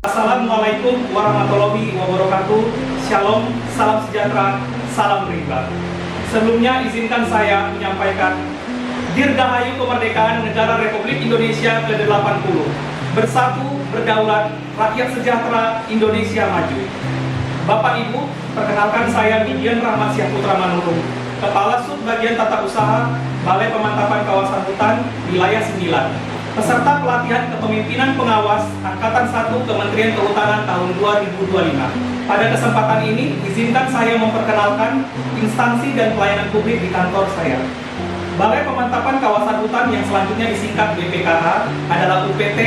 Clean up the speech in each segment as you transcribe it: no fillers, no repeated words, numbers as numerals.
Assalamualaikum warahmatullahi wabarakatuh. Shalom, salam sejahtera, salam rimba. Sebelumnya izinkan saya menyampaikan Dirgahayu Kemerdekaan Negara Republik Indonesia ke-80. Bersatu, berdaulat, rakyat sejahtera, Indonesia maju. Bapak Ibu, perkenalkan saya Midian Rahmat Syahputra Manurung, Kepala Subbagian Tata Usaha Balai Pemantapan Kawasan Hutan Wilayah 9. Peserta pelatihan kepemimpinan pengawas Angkatan 1 Kementerian Kehutanan tahun 2025. Pada kesempatan ini, izinkan saya memperkenalkan instansi dan pelayanan publik di kantor saya. Balai Pemantapan Kawasan Hutan yang selanjutnya disingkat BPKH adalah UPT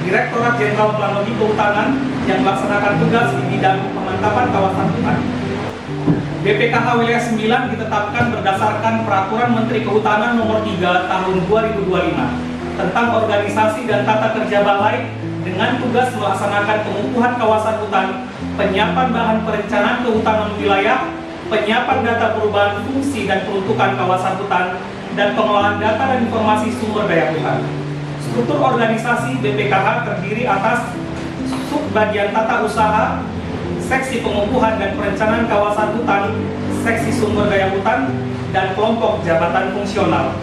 Direktorat Jenderal Planologi Kehutanan yang melaksanakan tugas di bidang pemantapan kawasan hutan. BPKH Wilayah 9 ditetapkan berdasarkan Peraturan Menteri Kehutanan Nomor 3 Tahun 2025 tentang organisasi dan tata kerja balai dengan tugas melaksanakan pengukuhan kawasan hutan, penyiapan bahan perencanaan kehutanan wilayah, penyiapan data perubahan fungsi dan peruntukan kawasan hutan, dan pengelolaan data dan informasi sumber daya hutan. Struktur organisasi BPKH terdiri atas Subbagian Tata Usaha, Seksi Pengukuhan dan Perencanaan Kawasan Hutan, Seksi Sumber Daya Hutan, dan Kelompok Jabatan Fungsional.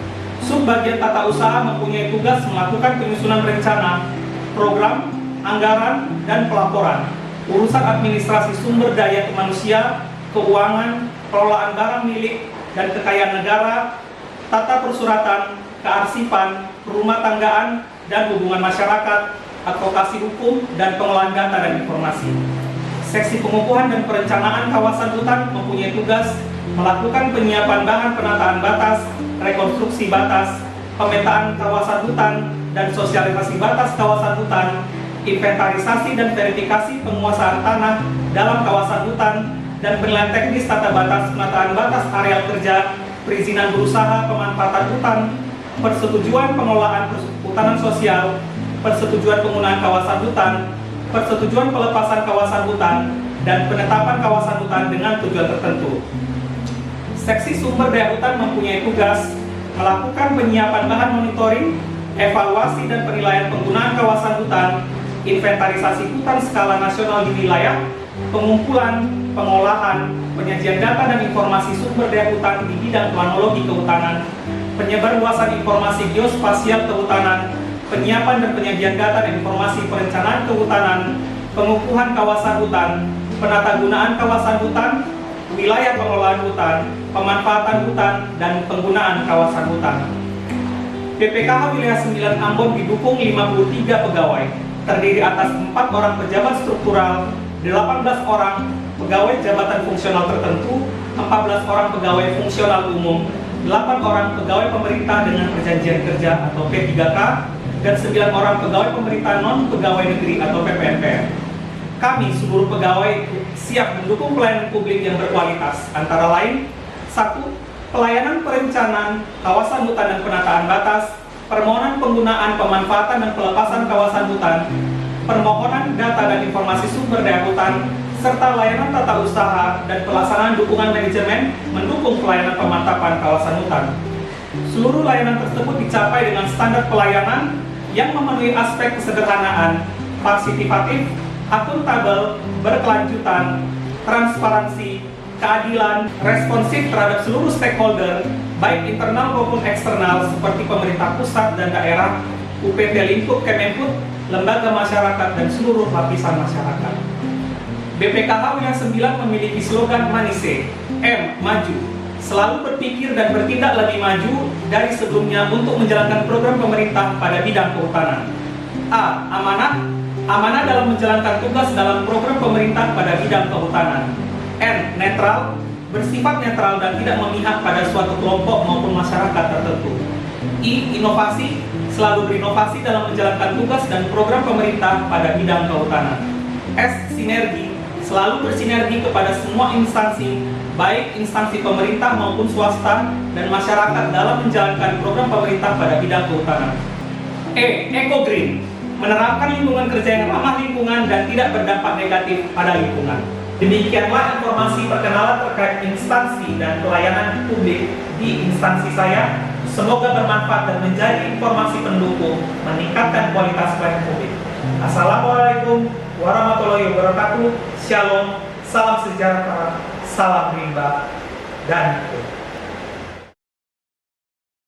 Subbagian Tata Usaha mempunyai tugas melakukan penyusunan rencana, program, anggaran, dan pelaporan, urusan administrasi sumber daya manusia, keuangan, pengelolaan barang milik dan kekayaan negara, tata persuratan, kearsipan, rumah tanggaan, dan hubungan masyarakat, advokasi hukum, dan pengelolaan data dan informasi. Seksi Pengukuhan dan Perencanaan Kawasan Hutan mempunyai tugas melakukan penyiapan bahan penataan batas, rekonstruksi batas, pemetaan kawasan hutan, dan sosialisasi batas kawasan hutan, inventarisasi dan verifikasi penguasaan tanah dalam kawasan hutan, dan penilaian teknis tata batas penataan batas areal kerja, perizinan berusaha pemanfaatan hutan, persetujuan pengelolaan perhutanan sosial, persetujuan penggunaan kawasan hutan, persetujuan pelepasan kawasan hutan, dan penetapan kawasan hutan dengan tujuan tertentu. Seksi Sumber Daya Hutan mempunyai tugas melakukan penyiapan bahan monitoring, evaluasi dan penilaian penggunaan kawasan hutan, inventarisasi hutan skala nasional di wilayah, pengumpulan, pengolahan, penyajian data dan informasi sumber daya hutan di bidang planologi kehutanan, penyebarluasan informasi geospasial kehutanan, penyiapan dan penyajian data dan informasi perencanaan kehutanan, pengukuhan kawasan hutan, penatagunaan kawasan hutan, wilayah pengelolaan hutan, pemanfaatan hutan, dan penggunaan kawasan hutan. BPKH Wilayah 9 Ambon didukung 53 pegawai, terdiri atas 4 orang pejabat struktural, 18 orang pegawai jabatan fungsional tertentu, 14 orang pegawai fungsional umum, 8 orang pegawai pemerintah dengan perjanjian kerja atau P3K, dan 9 orang pegawai pemerintah non-pegawai negeri atau PPNPR. Kami seluruh pegawai siap mendukung pelayanan publik yang berkualitas, antara lain 1. Pelayanan perencanaan kawasan hutan dan penataan batas, permohonan penggunaan, pemanfaatan dan pelepasan kawasan hutan, permohonan data dan informasi sumber daya hutan, serta layanan tata usaha dan pelaksanaan dukungan manajemen mendukung pelayanan pemantapan kawasan hutan. Seluruh layanan tersebut dicapai dengan standar pelayanan yang memenuhi aspek kesederhanaan, partisipatif, akuntabel, berkelanjutan, transparansi, keadilan, responsif terhadap seluruh stakeholder, baik internal maupun eksternal seperti pemerintah pusat dan daerah, UPT lingkup Kemenhub, lembaga masyarakat, dan seluruh lapisan masyarakat. BPKH Wilayah 9 memiliki slogan Manise, M. Maju, selalu berpikir dan bertindak lebih maju dari sebelumnya untuk menjalankan program pemerintah pada bidang kehutanan. A. Amanah, amanah dalam menjalankan tugas dalam program pemerintah pada bidang kehutanan. N. Netral, bersifat netral dan tidak memihak pada suatu kelompok maupun masyarakat tertentu. I. Inovasi, selalu berinovasi dalam menjalankan tugas dan program pemerintah pada bidang kehutanan. S. Sinergi, selalu bersinergi kepada semua instansi, baik instansi pemerintah maupun swasta dan masyarakat dalam menjalankan program pemerintah pada bidang kehutanan. E. Eco Green, menerapkan lingkungan kerja yang ramah lingkungan dan tidak berdampak negatif pada lingkungan. Demikianlah informasi perkenalan terkait instansi dan pelayanan publik di instansi saya. Semoga bermanfaat dan menjadi informasi pendukung meningkatkan kualitas pelayanan publik. Assalamualaikum warahmatullahi wabarakatuh. wabarakatuh. Shalom, salam sejahtera, salam rimba, dan